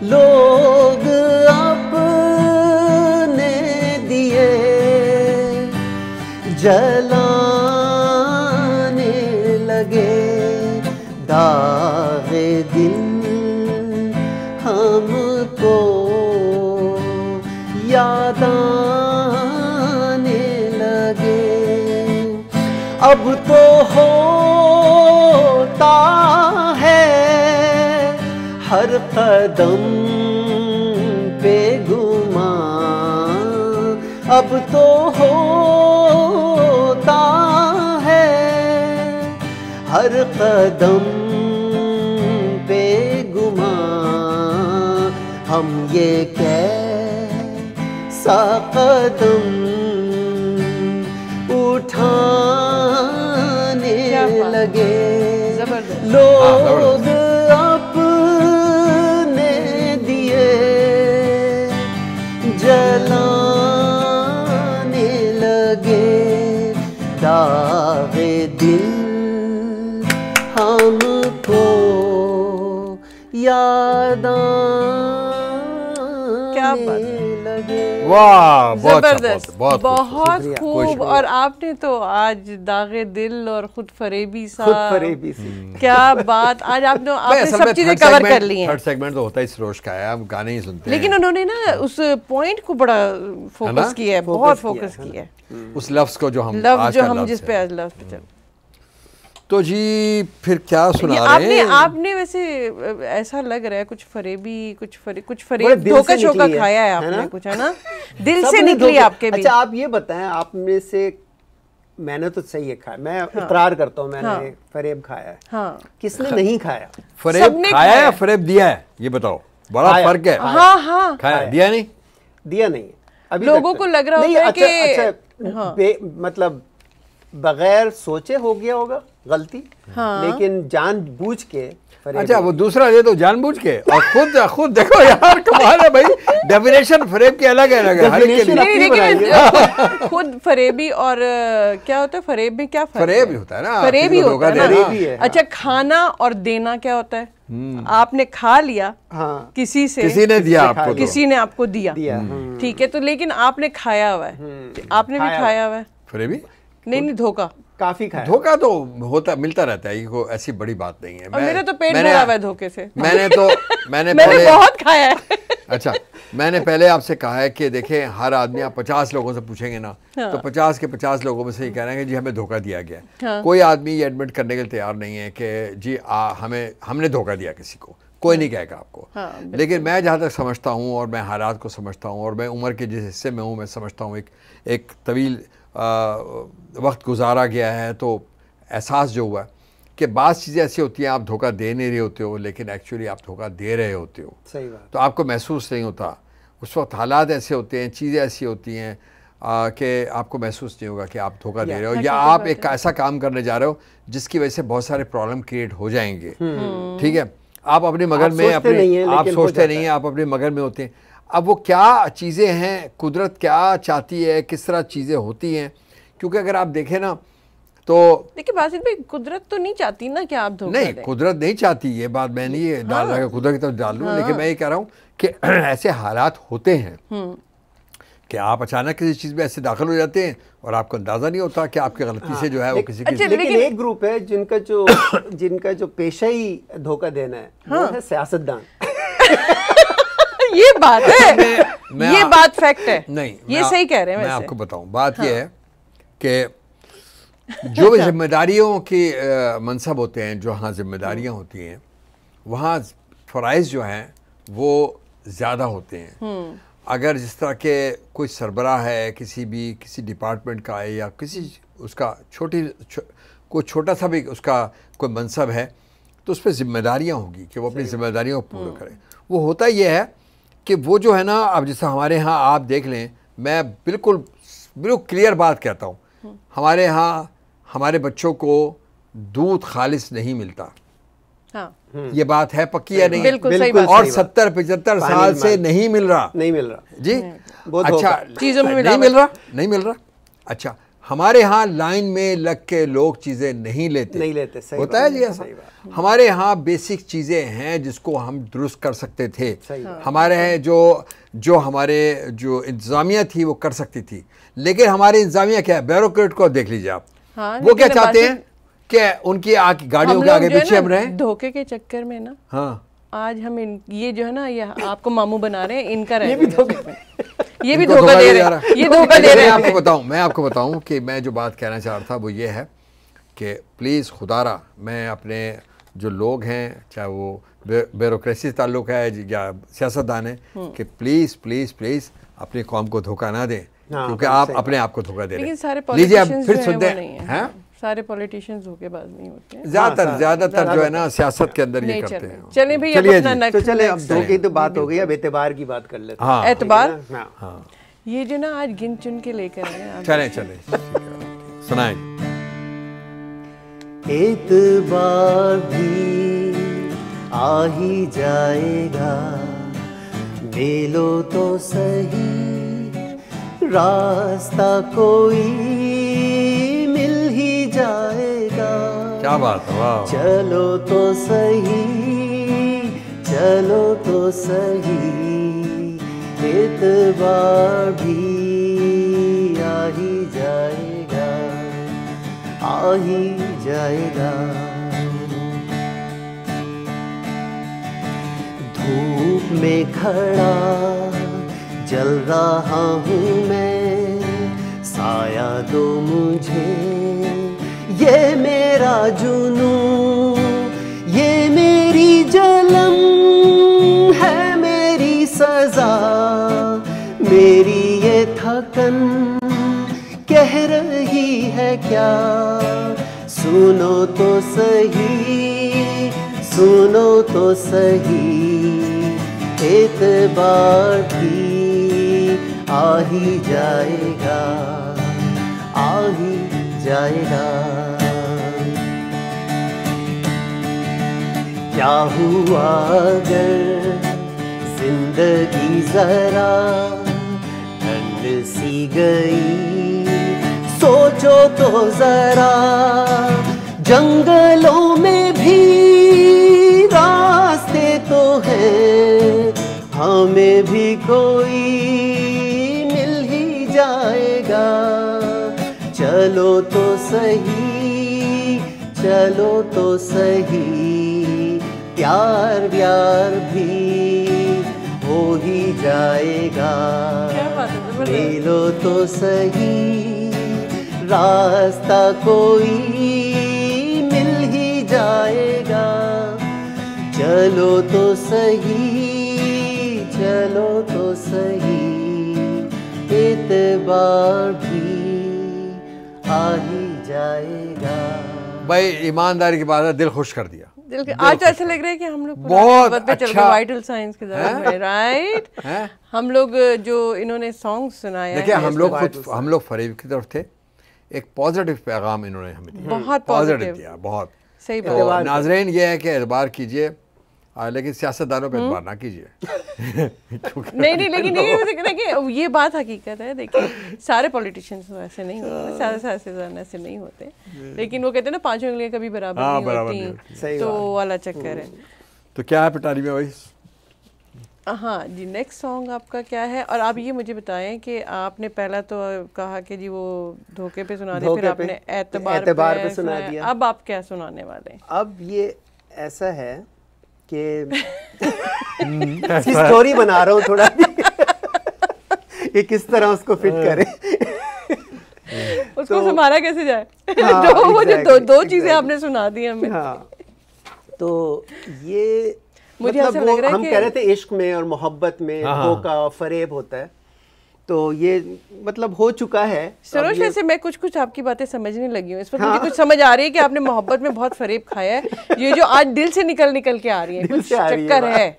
लोग अपने दिए जलाने लगे, दागे दिल हमको याद आने लगे। अब तो होता है हर कदम पे गुमां, अब तो होता है हर कदम पे गुमां। हम ये कैसा कदम उठाने लगे, लोग अपने दिए जलाने लगे, दागे दिल हमको याद आने लगे। वाह, जबरदस्त, बहुत खूब। और आपने तो आज दागे दिल और खुद फरेबी सा, क्या बात, आज आपने सब चीजें कवर कर ली हैं। थर्ड सेगमेंट तो होता ही सरोज का है, आप गाने ही सुनते हैं, लेकिन उन्होंने ना उस पॉइंट को बड़ा फोकस किया है, बहुत फोकस किया है, उस लफ्ज को जो हम जिस पे आज लफ्ज पे चल। तो जी फिर क्या सुना रहे हैं? आपने वैसे ऐसा लग रहा है कुछ फरेब धोखा शोखा खाया है आपने, कुछ है ना, दिल से निकली आपके भी। अच्छा आप ये बताएं, आप में से मैंने तो सही है खाया, मैं इकरार करता हूँ मैंने फरेब खाया है। हाँ। किसने नहीं खाया? फरेब खाया या फरेब दिया है, ये बताओ, बड़ा फर्क है। हाँ, खाया, दिया नहीं, दिया नहीं। अभी लोगों को लग रहा है कि मतलब बगैर सोचे हो गया होगा गलती, लेकिन जानबूझ के। अच्छा वो दूसरा दे दो जानबूझ के, और खुद देखो यार, कमाल है भाई, डेफिनेशन फरेब की अलग है, हर एक के लिए। खुद फरेबी और क्या होता है फरेब में, क्या फरेब होता है ना, फरेब ही होता है। अच्छा खाना और देना क्या होता है? आपने खा लिया किसी से, किसी ने दिया आपको, किसी ने आपको दिया, ठीक है, तो लेकिन आपने खाया हुआ है, आपने भी खाया हुआ है फरेबी? नहीं, धोखा काफी खाया। धोखा तो होता मिलता रहता है, ये कोई ऐसी बड़ी बात नहीं है। मेरा तो पेट भरा हुआ है धोखे से। मैंने बहुत खाया है। अच्छा मैंने पहले आपसे कहा है कि देखें, हर आदमी, आप 50 लोगों से पूछेंगे ना, तो 50 के 50 लोगों में से ये कह रहे हैं कि जी हमें धोखा दिया गया। कोई आदमी ये एडमिट करने के लिए तैयार नहीं है कि जी हमने धोखा दिया किसी को, कोई नहीं कहेगा आपको। लेकिन मैं जहाँ तक समझता हूँ, और मैं हालात को समझता हूँ, और मैं उम्र के जिस हिस्से में हूँ, मैं समझता हूँ एक तवील वक्त गुजारा गया है, तो एहसास जो हुआ कि बाज़ चीज़ें ऐसी होती हैं, आप धोखा दे नहीं रहे होते हो, लेकिन एक्चुअली आप धोखा दे रहे होते हो। सही बात। तो आपको महसूस नहीं होता उस वक्त, हालात ऐसे होते हैं, चीज़ें ऐसी होती हैं कि आपको महसूस नहीं होगा कि आप धोखा दे रहे हो, या आप एक ऐसा काम करने जा रहे हो जिसकी वजह से बहुत सारे प्रॉब्लम क्रिएट हो जाएंगे। ठीक है, आप अपने मगन में आप सोचते नहीं हैं, आप अपने मगन में होते हैं। अब वो क्या चीज़ें हैं, कुदरत क्या चाहती है, किस तरह चीज़ें होती हैं, क्योंकि अगर आप देखें ना तो देखिए बासित भाई, कुदरत तो नहीं चाहती ना कि आप धोखा नहीं दें। कुदरत नहीं चाहती, ये बात मैं नहीं डाल रहा है कुदरत की तरफ डाल लूँ, लेकिन मैं ये कह रहा हूँ कि ऐसे हालात होते हैं कि आप अचानक किसी चीज़ में ऐसे दाखिल हो जाते हैं और आपको अंदाज़ा नहीं होता कि आपकी गलती से जो है वो किसी की। लेकिन एक ग्रुप है जिनका जो पेशा ही धोखा देना है, वो है सियासतदान। ये बात है, ये बात फैक्ट है। नहीं, ये सही कह रहे हैं। मैं आपको बताऊं, बात ये है कि जो भी जिम्मेदारियों की मनसब होते हैं, जो हाँ जिम्मेदारियां होती हैं, वहाँ फ़राइज़ जो हैं वो ज़्यादा होते हैं। अगर जिस तरह के कोई सरबराह है किसी डिपार्टमेंट का है या किसी उसका कोई छोटा सा भी उसका कोई मनसब है, तो उस पर जिम्मेदारियाँ होगी कि वो अपनी जिम्मेदारियों को पूरा करे। वो होता ये है कि वो जो है ना, अब जैसे हमारे यहाँ आप देख लें, मैं बिल्कुल क्लियर बात कहता हूँ, हमारे यहाँ हमारे बच्चों को दूध खालिस नहीं मिलता। हाँ। ये बात है, पक्की है नहीं? बिल्कुल सही बात। और 70-75 साल से नहीं मिल रहा जी। अच्छा, चीजों में नहीं मिल रहा। अच्छा, हमारे यहाँ लाइन में लग के लोग चीजें नहीं लेते। सही होता है जी ऐसा। हमारे यहाँ बेसिक चीजें हैं जिसको हम दुरुस्त कर सकते थे। हमारे यहाँ जो हमारे जो इंतजामिया थी वो कर सकती थी, लेकिन हमारी इंतजामिया क्या है, ब्यूरोक्रेट को देख लीजिए आप। हाँ, वो क्या चाहते हैं कि उनकी गाड़ियों के आगे पीछे हम रहें। धोखे के चक्कर में ना, हाँ, आज हम ये जो है ना, ये आपको मामू बना रहे हैं, इनका ये भी धोखा दे रहे हैं। ये धोखा दे रहे हैं। मैं आपको बताऊं कि मैं जो बात कहना चाह रहा था वो ये है कि प्लीज़ खुदारा, मैं अपने जो लोग हैं, चाहे वो ब्यूरोक्रेसी ताल्लुक है या सियासतदान है, कि प्लीज़ प्लीज़ प्लीज़ अपनी कौम को धोखा ना दें, क्योंकि आप अपने आप को धोखा दे रहे हैं। लीजिए, आप फिर सुनते हैं, सारे पॉलिटिशियंस धोखेबाज नहीं होते हैं। ज्यादातर जो है ना सियासत के अंदर ये करते हैं। चले भाई, अपना तो चले, अब धोखे की तो बात हो गई, अब एतबार की बात कर लेते हैं। एतबार, ये जो ना आज गिन चुन के लेकर आए। चले सुनाएं। एतबार भी आ ही जाएगा, मिलो तो सही रास्ता कोई मिल ही जाएगा। क्या बात है, वाह। चलो तो सही एतबार भी आ ही जाएगा। धूप में खड़ा जल रहा हूँ मैं, साया दो मुझे, ये मेरा जुनू, ये मेरी जलन है, मेरी सजा, मेरी ये थकन कह रही है क्या। सुनो तो सही एतबार भी आ ही जाएगा। क्या हुआ अगर जिंदगी जरा ठंड सी गई, सोचो तो जरा, जंगलों में भी रास्ते तो हैं, हमें भी कोई मिल ही जाएगा। चलो तो सही प्यार भी हो ही जाएगा। मिलो तो सही रास्ता कोई मिल ही जाएगा। चलो तो सही एतबार भी आ ही जाएगा। भाई ईमानदारी की बात है, दिल खुश कर दिया। आज ऐसा लग रहा है कि हम लोग बहुत अच्छा वाइटल साइंस की तरफ है, राइट। हम लोग जो इन्होंने सॉन्ग सुनाया, देखिए हम लोग फरेब की तरफ थे, एक पॉजिटिव पैगाम इन्होंने हमें दिया, बहुत पॉजिटिव दिया, बहुत सही बात। नाज़रीन ये है कि एतबार कीजिए, लेकिन सियासतदानों पे एतबार ना कीजिए। नहीं, लेकिन ये बात हकीकत है। देखिए, सारे पॉलिटिशियंस ऐसे नहीं होते, सारे सियासतदान ऐसे नहीं होते, लेकिन वो कहते हैं ना, पांचों उंगलियां कभी बराबर नहीं होती, तो वो वाला चक्कर है। तो क्या है पिटारी में भाई? हाँ जी, नेक्स्ट सॉन्ग आपका क्या है? और आप ये मुझे बताएं कि आपने पहला तो कहा कि जी वो धोखे पे सुना दिया, फिर आपने एतबार पे सुना दिया, अब आप क्या सुनाने वाले हैं? अब ये ऐसा है कि स्टोरी बना रहा हूँ थोड़ा ये किस तरह उसको फिट करे, उसको संभाला कैसे जाए। हाँ, वो जो दो चीजें आपने सुना दी हमें। हाँ, तो ये मुझे ऐसा लग रहा है हम कह रहे थे इश्क में और मोहब्बत में धोखा और फरेब होता है, तो ये मतलब हो चुका है। सरोज, ऐसे मैं कुछ आपकी बातें समझने लगी हूँ इस वक्त। मुझे कुछ समझ आ रही है कि आपने मोहब्बत में बहुत फरेब खाया है, ये जो आज दिल से निकल के आ रही है, कुछ चक्कर है।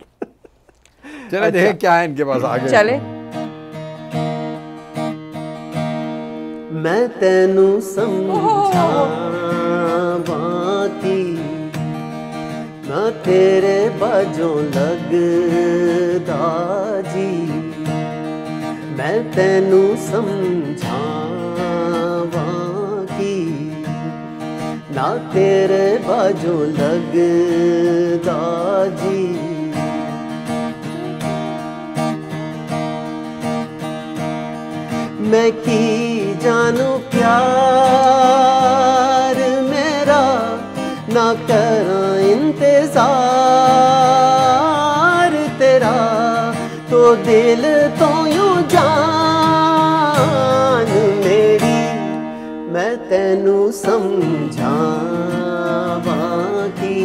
चले देखें क्या है इनके पास आगे। चले। मैं तेनू समझावां की ना तेरे बाजों लगदा जी, मैं तेनू समझावां की ना तेरे बाजों लगदा जी। मैं की जानू प्यार मेरा ना करा इंतजार तेरा, तो दिल तो यूं जान मेरी मैं तेनू समझावां की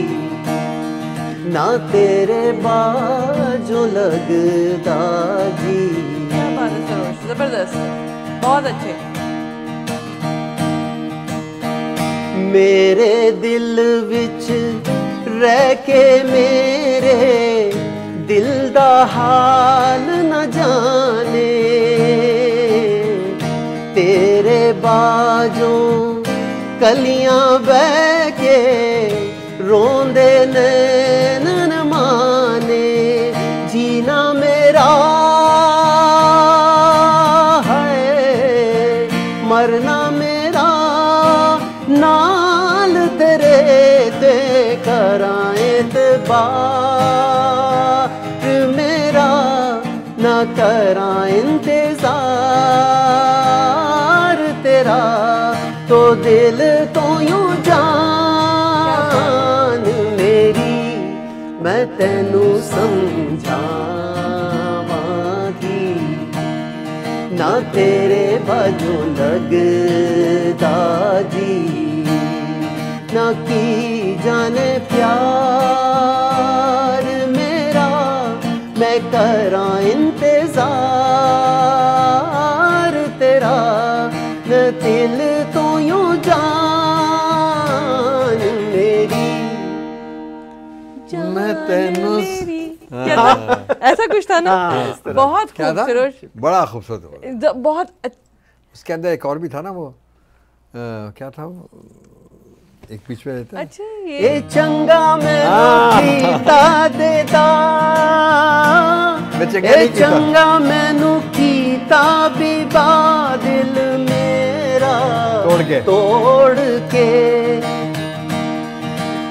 ना तेरे बाजों लगदा जी। क्या बात है सरोज, जबरदस्त, बहुत अच्छे। मेरे दिल विच रह के मेरे दिल दा हाल न जाने, तेरे बाजों कलियां बह के रोंदे नैन न माने, जीना मेरा मरना मेरा नाल तेरे ते करां एतबार मेरा ना करां इंतजार तेरा, तो दिल तो यूं जान मेरी मैं तेनू समझावां की ना तेरे बाजों लगदा जी, ना की जाने प्यार मेरा मैं करां इंतजार तेरा, न दिल तो यूं जान मेरी मैं तेनू ऐसा कुछ था ना। बहुत खूबसूरत, बड़ा खूबसूरत, बहुत। उसके अंदर एक और भी था ना, वो क्या था वो एक बीच में रहता है। अच्छा, ये चंगा मैं कीता देता, ये चंगा मैनू कीता भी दिल मेरा तोड़ के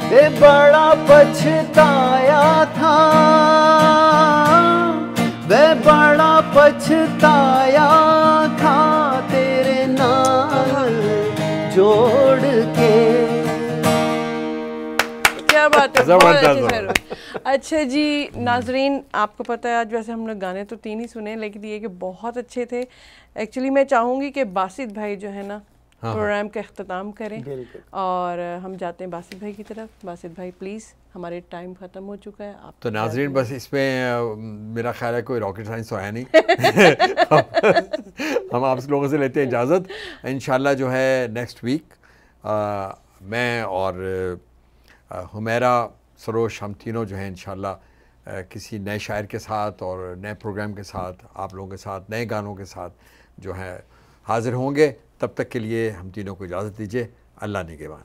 वे बड़ा पछताया था, वे बड़ा पछताया था तेरे नाल जोड़ के। क्या बात है, बहुत अच्छे। अच्छा जी नाजरीन, आपको पता है आज वैसे हम लोग गाने तो 3 ही सुने, लेकिन ये कि बहुत अच्छे थे। एक्चुअली मैं चाहूँगी कि बासित भाई जो है ना प्रोग्राम का अख्ताम करें और हम जाते हैं बासित भाई की तरफ। बासित भाई प्लीज़, हमारे टाइम ख़त्म हो चुका है। आप तो नाजरीन बस इसमें मेरा ख्याल है कोई रॉकेट साइंस तो है नहीं। हम आप लोगों से लेते हैं इजाज़त। इंशाल्लाह जो है नेक्स्ट वीक मैं और हुमैरा, सरोज, हम तीनों जो है इंशाल्लाह किसी नए शायर के साथ और नए प्रोग्राम के साथ, आप लोगों के साथ, नए गानों के साथ जो है हाज़िर होंगे। तब तक के लिए हम तीनों को इजाज़त दीजिए। अल्लाह निगहबान।